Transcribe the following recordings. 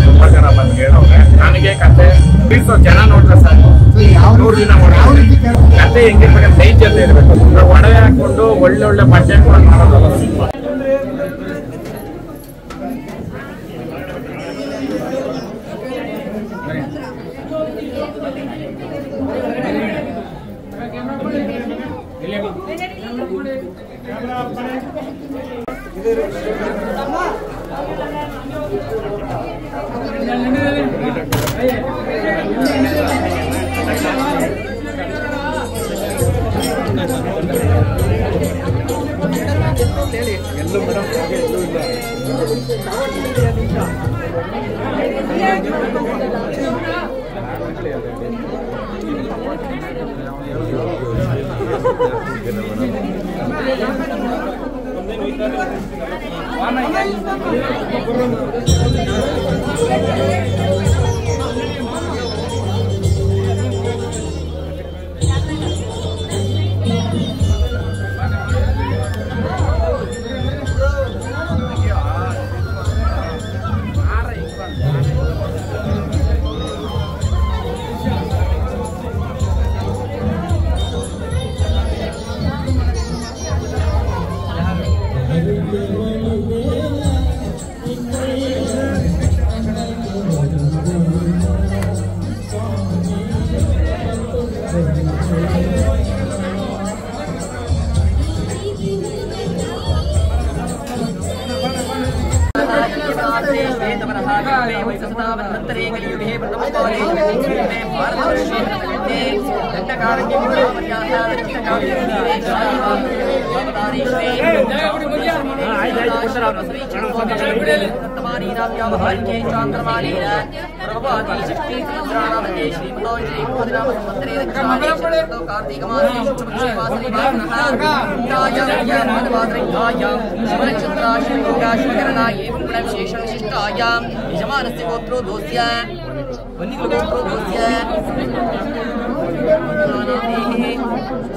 ತುಂಬಾ ಜನ ಬಂದು ಹೇಳವ್ರೆ ನನಗೆ ಕತೆ ಜನ ನೋಡ್ರೆ ಸಾಕು 100 ದಿನ ಕತೆ ಹೆಂಗಿರ್ಬೇಕಂತ ನೈಜತೆ ಇರ್ಬೇಕು. ಒಡವೆ ಹಾಕೊಂಡು ಒಳ್ಳೆ ಬಟ್ಟೆ ಹಾಕೊಂಡು ಮಾಡೋದಲ್ಲ ಸಿನಿಮಾ. ಎಲ್ಲೂ ಮೇಡಮ್ ಹಾಗೆ ಎಲ್ಲೂ ಇಲ್ಲ.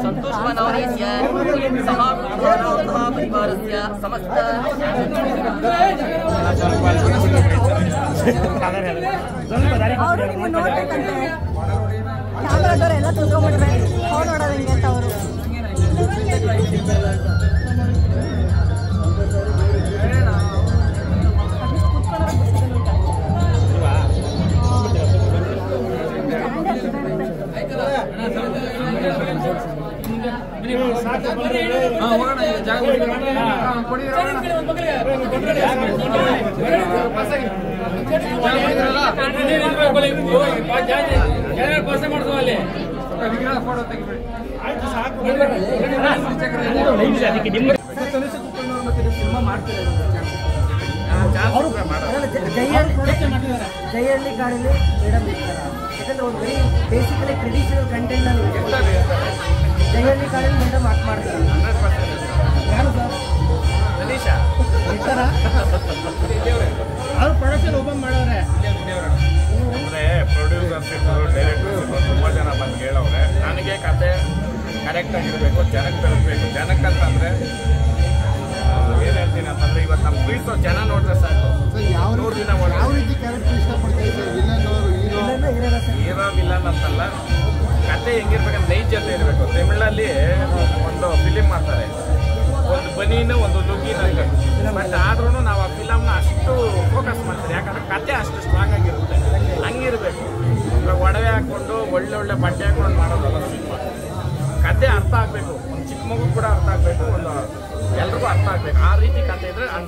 संतोष परिवार समस्त ಅವರು ನಿಮ್ಮ ನೋಡ್ಬೇಕಂತೆ ಕ್ಯಾಮ್ರಾದವ್ರು ಎಲ್ಲ ತಿಳ್ಕೊಂಡ್ಬಿಟ್ರೆ ಅವ್ರು ನೋಡೋದು ಹಿಂಗೆ ಅಂತ ಅವರು ಜೈಹಳ್ಳಿ ಕಾಡಲ್ಲಿ ಮೇಡಮ್ ಇರ್ತಾರೆ. ಯಾಕಂದ್ರೆ ಒಂದು ವೆರಿ ಬೇಸಿಕಲಿ ಟ್ರೆಡಿಷನಲ್ ಕಂಟೆಂಟ್ ಜೈಹಳ್ಳಿ ಕಾಡಲ್ಲಿ ಮೇಡಮ್ ಆಕ್ಟ್ ಮಾಡ್ತಾರೆ. ಯಾರು ಸರ್ ಇರ್ತಾರ ಅವ್ರು ಪ್ರೊಡಕ್ಷನ್ ಓಪನ್ ಮಾಡೋರೆ ಅಂದ್ರೆ ಪ್ರೊಡ್ಯೂಸರ್ಸ್ ಡೈರೆಕ್ಟರ್ಸ್ ತುಂಬಾ ಜನ ಬಂದು ಹೇಳವ್ರೆ ನನಗೆ ಕತೆ ಕರೆಕ್ಟ್ ಆಗಿರ್ಬೇಕು, ಜನಕ್ಕೆ ತಲುಪಬೇಕು. ಜನಕ್ಕಂತಂದ್ರೆ ಏನ್ ಹೇಳ್ತೀನಿ ಅಂತಂದ್ರೆ ಇವತ್ತು ನಮ್ಮ ಪ್ರೀಸೋ ಜನ ನೋಡ್ರೆ ಸಾಕು 100 ದಿನ ಹೀರೋ ವಿಲನ್ ಅಂತಲ್ಲ, ಕತೆ ಹೆಂಗಿರ್ಬೇಕಂತ ನೈಜತೆ ಇರಬೇಕು. ತಮಿಳಲ್ಲಿ ಒಂದು ಫಿಲಿಮ್ ಮಾಡ್ತಾರೆ, ಒಂದು ಬನೀನು ಒಂದು ಲುಂಗಿನ, ಬಟ್ ಆದ್ರೂ ನಾವು ಆ ಫಿಲಮ್ನ ಅಷ್ಟು ಫೋಕಸ್ ಮಾಡ್ತೀವಿ. ಯಾಕಂದ್ರೆ ಕತೆ ಅಷ್ಟು ಸ್ಟ್ರಾಂಗ್ ಆಗಿರುತ್ತೆ. ಹಂಗಿರ್ಬೇಕು. ಒಡವೆ ಹಾಕೊಂಡು ಒಳ್ಳೆ ಬಟ್ಟೆ ಹಾಕೊಂಡು ಮಾಡೋದಲ್ಲ ಸಿನಿಮಾ. ಕತೆ ಅರ್ಥ ಆಗಬೇಕು, ಒಂದು ಚಿಕ್ಕ ಮಗು ಕೂಡ ಅರ್ಥ ಆಗಬೇಕು, ಒಂದು ಎಲ್ರಿಗೂ ಅರ್ಥ ಆಗಬೇಕು. ಆ ರೀತಿ ಕತೆ ಇದ್ರೆ 100